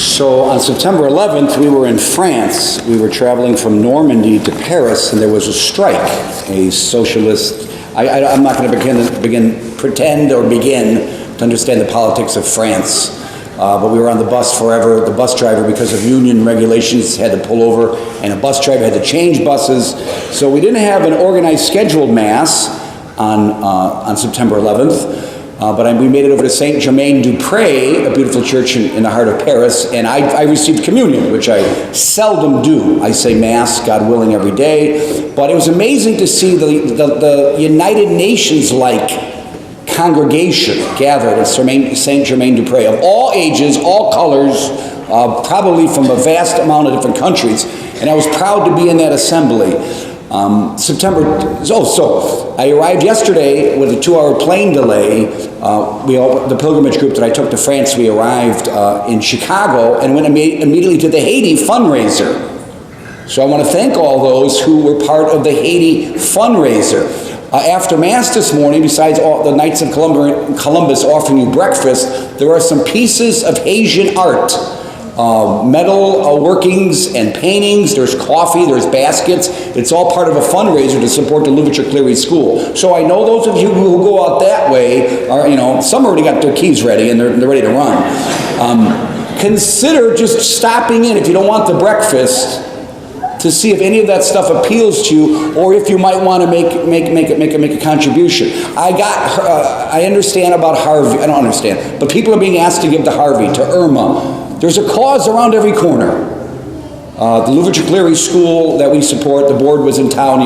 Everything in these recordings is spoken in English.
So on September 11th, we were in France. We were traveling from Normandy to Paris, and there was a strike, a socialist. I'm not going to pretend to understand the politics of France. But we were on the bus forever. The bus driver, because of union regulations, had to pull over, and a bus driver had to change buses. So we didn't have an organized scheduled mass on September 11th. But we made it over to Saint-Germain-du-Pré, a beautiful church in the heart of Paris, and I received communion, which I seldom do. I say Mass, God willing, every day. But it was amazing to see the United Nations-like congregation gathered at Saint-Germain-du-Pré of all ages, all colors, probably from a vast amount of different countries. And I was proud to be in that assembly. So I arrived yesterday with a 2-hour plane delay. The pilgrimage group that I took to France, we arrived in Chicago and went immediately to the Haiti fundraiser. So I want to thank all those who were part of the Haiti fundraiser. After Mass this morning, besides all the Knights of Columbus offering you breakfast, there are some pieces of Haitian art. Metal workings and paintings, there's coffee, there's baskets. It's all part of a fundraiser to support the Louverture Cleary School. So I know those of you who go out that way are, some already got their keys ready and they're ready to run. Consider just stopping in if you don't want the breakfast to see if any of that stuff appeals to you, or if you might want to make a contribution. I understand about Harvey. I don't understand, but people are being asked to give to Harvey, to Irma. There's a cause around every corner. The Louverture Cleary School that we support, the board was in town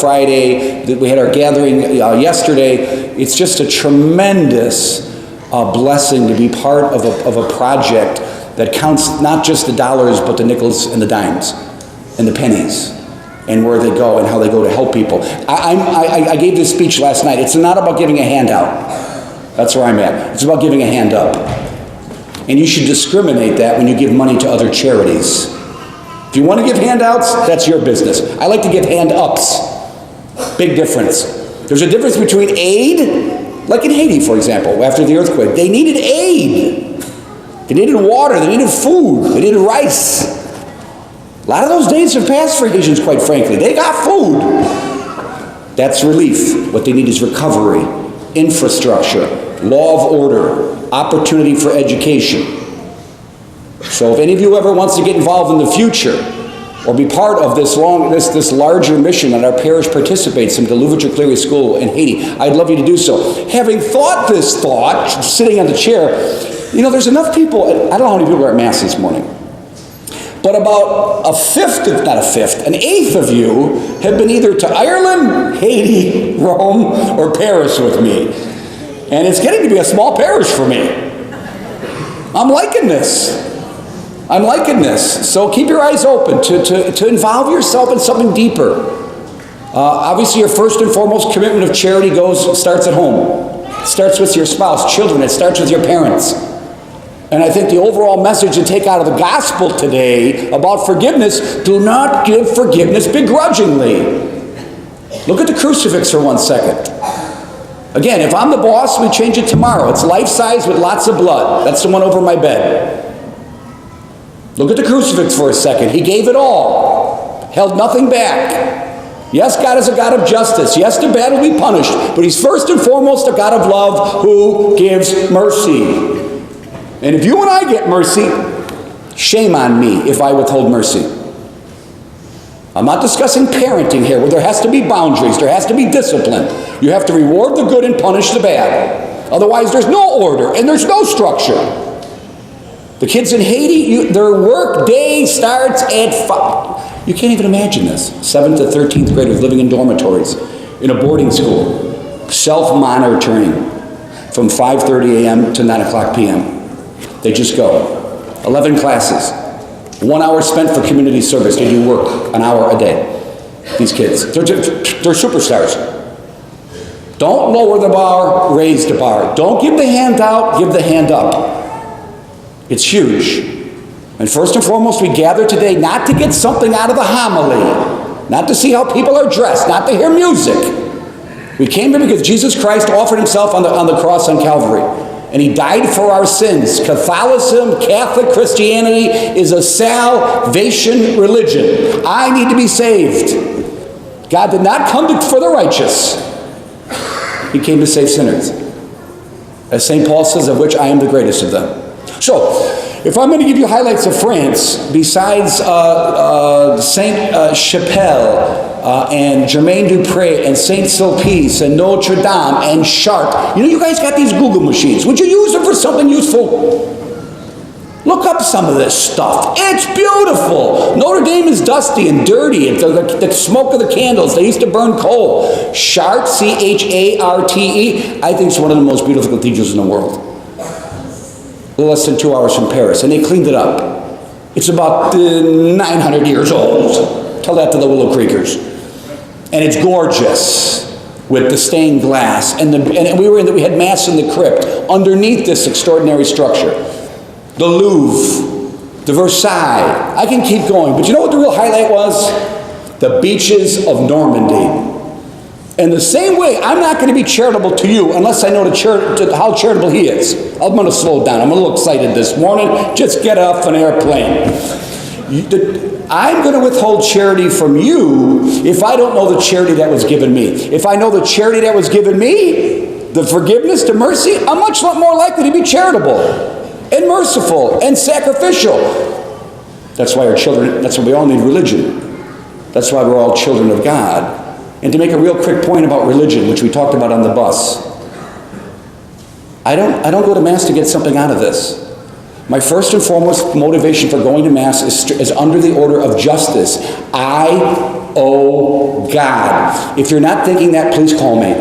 Friday. We had our gathering yesterday. It's just a tremendous blessing to be part of a project that counts not just the dollars, but the nickels and the dimes and the pennies and where they go and how they go to help people. I gave this speech last night. It's not about giving a handout. That's where I'm at. It's about giving a hand up. And you should discriminate that when you give money to other charities. If you want to give handouts, that's your business. I like to give hand-ups. Big difference. There's a difference between aid, like in Haiti, for example, after the earthquake. They needed aid. They needed water. They needed food. They needed rice. A lot of those days have passed for Haitians, quite frankly. They got food. That's relief. What they need is recovery, infrastructure, law of order, opportunity for education. So if any of you ever wants to get involved in the future or be part of this larger mission that our parish participates in, the Louverture Cleary School in Haiti, I'd love you to do so. Having thought this thought, sitting on the chair, there's enough people, I don't know how many people are at Mass this morning, but about an eighth of you have been either to Ireland, Haiti, Rome, or Paris with me. And it's getting to be a small parish for me. I'm liking this. So keep your eyes open to involve yourself in something deeper. Obviously, your first and foremost commitment of charity starts at home. It starts with your spouse, children. It starts with your parents. And I think the overall message to take out of the gospel today about forgiveness, do not give forgiveness begrudgingly. Look at the crucifix for 1 second. Again, if I'm the boss, we change it tomorrow. It's life-size with lots of blood. That's the one over my bed. Look at the crucifix for a second. He gave it all. Held nothing back. Yes, God is a God of justice. Yes, the bad will be punished. But He's first and foremost a God of love who gives mercy. And if you and I get mercy, shame on me if I withhold mercy. I'm not discussing parenting here, where there has to be boundaries, there has to be discipline. You have to reward the good and punish the bad. Otherwise, there's no order and there's no structure. The kids in Haiti, their work day starts at 5. You can't even imagine this. 7th to 13th graders living in dormitories, in a boarding school, self-monitoring from 5:30 a.m. to 9 o'clock p.m. They just go. 11 classes. 1 hour spent for community service. They do work an hour a day. These kids. They're superstars. Don't lower the bar, raise the bar. Don't give the hand out, give the hand up. It's huge. And first and foremost, we gather today not to get something out of the homily, not to see how people are dressed, not to hear music. We came here because Jesus Christ offered Himself on the cross on Calvary. and he died for our sins. Catholicism, Catholic Christianity is a salvation religion. I need to be saved. God did not come for the righteous. He came to save sinners. As St. Paul says, of which I am the greatest of them. So, if I'm going to give you highlights of France, besides Saint Chapelle and Germain Dupre and Saint Sulpice and Notre Dame and Chartres, you guys got these Google machines. Would you use them for something useful? Look up some of this stuff. It's beautiful. Notre Dame is dusty and dirty. It's the smoke of the candles. They used to burn coal. Chartres, C-H-A-R-T-E, I think it's one of the most beautiful cathedrals in the world. A little less than 2 hours from Paris, and they cleaned it up. It's about 900 years old. Tell that to the Willow Creekers. And it's gorgeous with the stained glass. And we had Mass in the crypt underneath this extraordinary structure. The Louvre, the Versailles. I can keep going, but you know what the real highlight was? The beaches of Normandy. In the same way, I'm not going to be charitable to you unless I know how charitable he is. I'm going to slow down. I'm a little excited this morning. Just get off an airplane. I'm going to withhold charity from you if I don't know the charity that was given me. If I know the charity that was given me, the forgiveness, the mercy, I'm much more likely to be charitable and merciful and sacrificial. That's why we all need religion. That's why we're all children of God. And to make a real quick point about religion, which we talked about on the bus, I don't go to Mass to get something out of this. My first and foremost motivation for going to Mass is under the order of justice. I owe God. If you're not thinking that, please call me.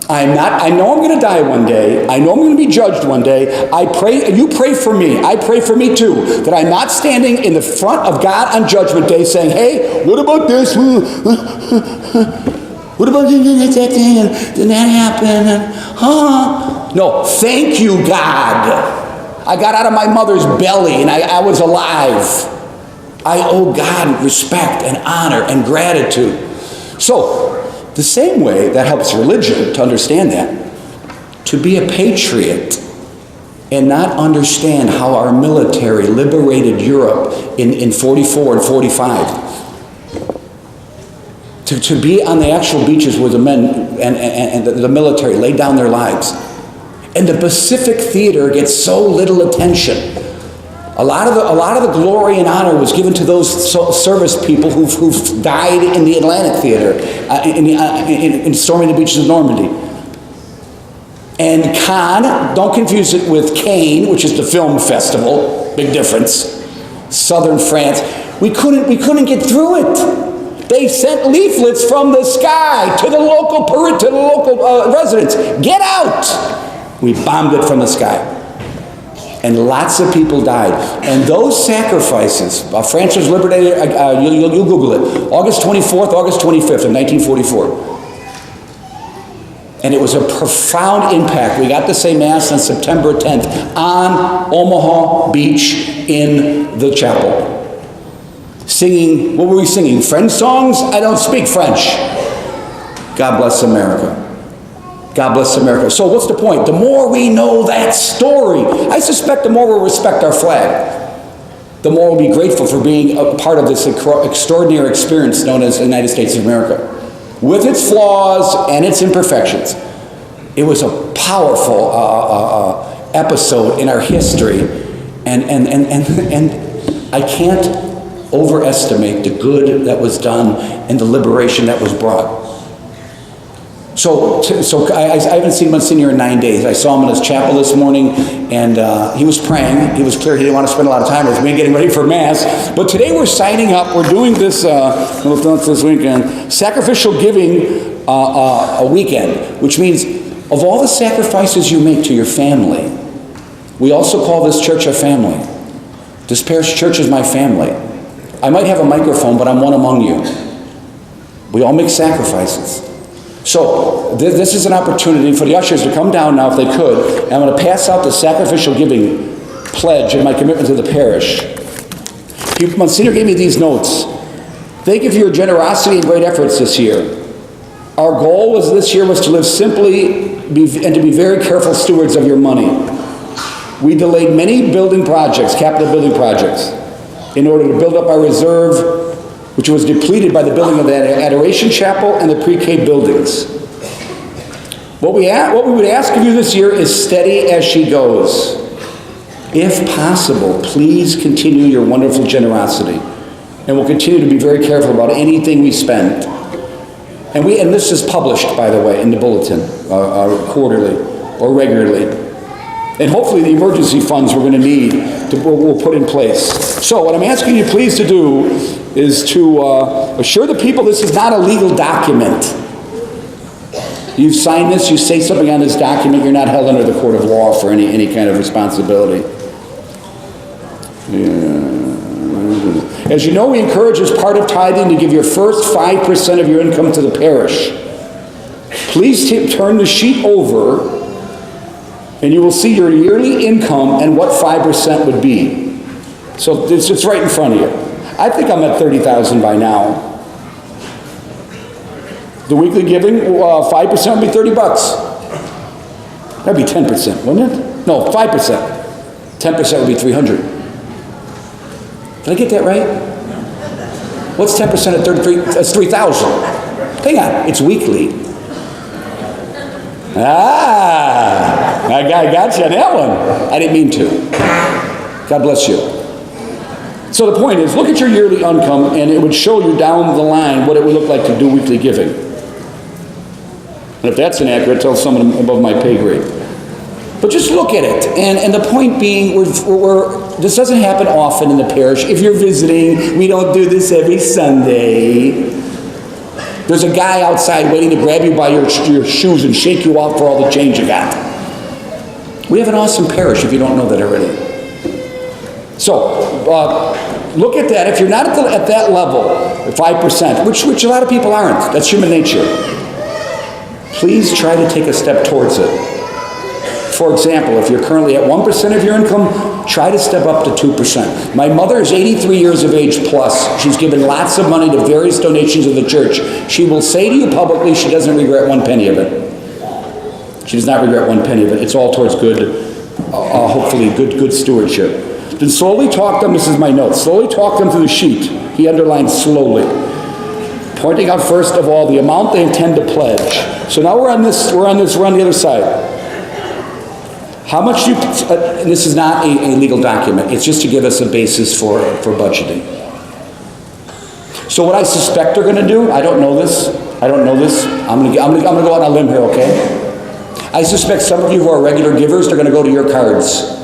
I know I'm going to die one day. I know I'm going to be judged one day. I pray, you pray for me. I pray for me too. That I'm not standing in the front of God on Judgment Day saying, hey, what about this? What about that thing? And did that happen? No, thank you, God. I got out of my mother's belly and I was alive. I owe God respect and honor and gratitude. So, the same way that helps religion to understand that, to be a patriot and not understand how our military liberated Europe in 44 and 45. To be on the actual beaches where the men and the military laid down their lives. And the Pacific Theater gets so little attention. A lot of the glory and honor was given to those service people who've died in the Atlantic Theater, in storming the beaches of Normandy. And Cannes, don't confuse it with Cannes, which is the film festival. Big difference. Southern France. We couldn't get through it. They sent leaflets from the sky to the local residents. Get out! We bombed it from the sky. And lots of people died. And those sacrifices, France was liberated, you'll Google it, August 24th, August 25th of 1944. And it was a profound impact. We got to say Mass on September 10th on Omaha Beach in the chapel. Singing, what were we singing? French songs? I don't speak French. God bless America. God bless America. So what's the point? The more we know that story, I suspect the more we'll respect our flag. The more we'll be grateful for being a part of this extraordinary experience known as the United States of America. With its flaws and its imperfections. It was a powerful episode in our history. And I can't overestimate the good that was done and the liberation that was brought. So I haven't seen Monsignor in 9 days. I saw him in his chapel this morning, and he was praying. He was clear he didn't want to spend a lot of time with me getting ready for Mass. But today we're signing up. We're doing this this weekend, sacrificial giving a weekend, which means of all the sacrifices you make to your family, we also call this church a family. This parish church is my family. I might have a microphone, but I'm one among you. We all make sacrifices. So this is an opportunity for the ushers to come down now if they could. And I'm going to pass out the sacrificial giving pledge and my commitment to the parish. Monsignor gave me these notes. Thank you for your generosity and great efforts this year. Our goal this year was to live simply and to be very careful stewards of your money. We delayed many building projects, capital building projects, in order to build up our reserve, which was depleted by the building of the Adoration Chapel and the pre-K buildings. What we would ask of you this year is steady as she goes. If possible, please continue your wonderful generosity, and we'll continue to be very careful about anything we spend. And this is published, by the way, in the bulletin, quarterly or regularly. And hopefully the emergency funds we're going to need we'll put in place. So what I'm asking you please to do is to assure the people this is not a legal document. You've signed this, you say something on this document, you're not held under the court of law for any kind of responsibility. Yeah. As you know, we encourage as part of tithing to give your first 5% of your income to the parish. Please turn the sheet over and you will see your yearly income and what 5% would be. So it's right in front of you. I think I'm at $30,000 by now. The weekly giving, 5% would be $30. That'd be 10%, wouldn't it? No, 5%. 10% would be $300. Did I get that right? What's 10% of 33? That's $3,000. Hang on, it's weekly. I got you on that one. I didn't mean to. God bless you. So the point is, look at your yearly income, and it would show you down the line what it would look like to do weekly giving. And if that's inaccurate, tell someone above my pay grade. But just look at it. And the point being, this doesn't happen often in the parish. If you're visiting, we don't do this every Sunday. There's a guy outside waiting to grab you by your shoes and shake you out for all the change you got. We have an awesome parish if you don't know that already. So, look at that. If you're not at that level, 5%, which a lot of people aren't, that's human nature, please try to take a step towards it. For example, if you're currently at 1% of your income, try to step up to 2%. My mother is 83 years of age plus. She's given lots of money to various donations of the church. She will say to you publicly she doesn't regret one penny of it. She does not regret one penny of it. It's all towards good, hopefully good stewardship. Then slowly talk them, this is my note, slowly talk them through the sheet. He underlined slowly. Pointing out first of all the amount they intend to pledge. So now we're on the other side. How much do you, this is not a legal document, it's just to give us a basis for budgeting. So what I suspect they're going to do, I don't know this, I'm going to go out on a limb here, okay? I suspect some of you who are regular givers, they're going to go to your cards.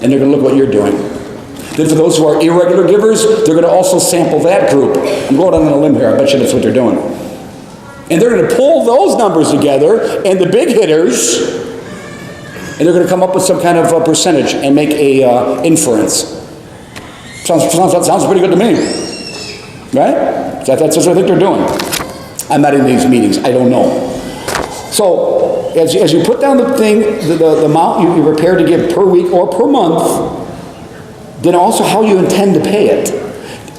And they're going to look what you're doing. Then for those who are irregular givers, they're going to also sample that group. I'm going out on a limb here, I bet you that's what they're doing. And they're going to pull those numbers together, and the big hitters, and they're going to come up with some kind of percentage and make a inference. Sounds pretty good to me, right? That's what I think they're doing. I'm not in these meetings. I don't know. So as you put down the thing, the amount you're prepared to give per week or per month, then also how you intend to pay it.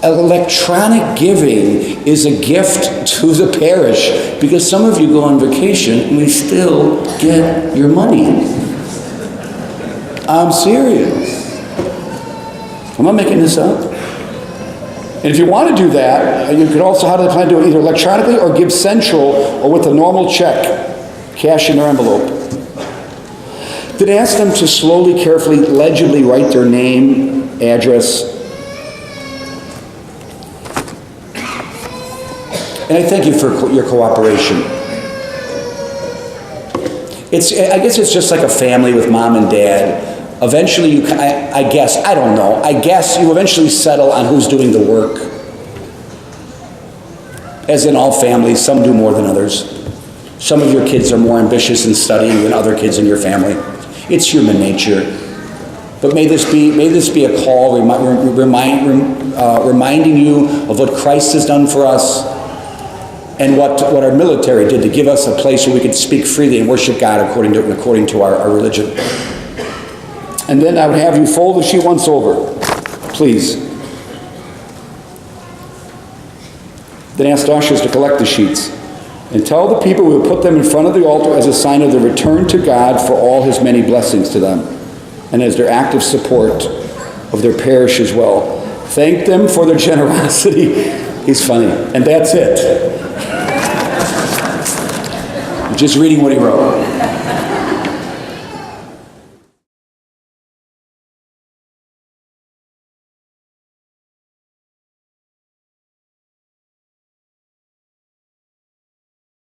Electronic giving is a gift to the parish because some of you go on vacation and we still get your money. I'm serious. I'm not making this up. And if you want to do that, you could also, how do they plan to do it? Either electronically or give central or with a normal check, cash in their envelope. Then ask them to slowly, carefully, legibly write their name, address. And I thank you for your cooperation. I guess it's just like a family with mom and dad. Eventually, you eventually settle on who's doing the work. As in all families, some do more than others. Some of your kids are more ambitious in studying than other kids in your family. It's human nature. But may this be a call reminding you of what Christ has done for us and what our military did to give us a place where we could speak freely and worship God according to our religion. And then I would have you fold the sheet once over, please. Then ask the ushers to collect the sheets. And tell the people we will put them in front of the altar as a sign of their return to God for all his many blessings to them, and as their active support of their parish as well. Thank them for their generosity. He's funny. And that's it. Just reading what he wrote.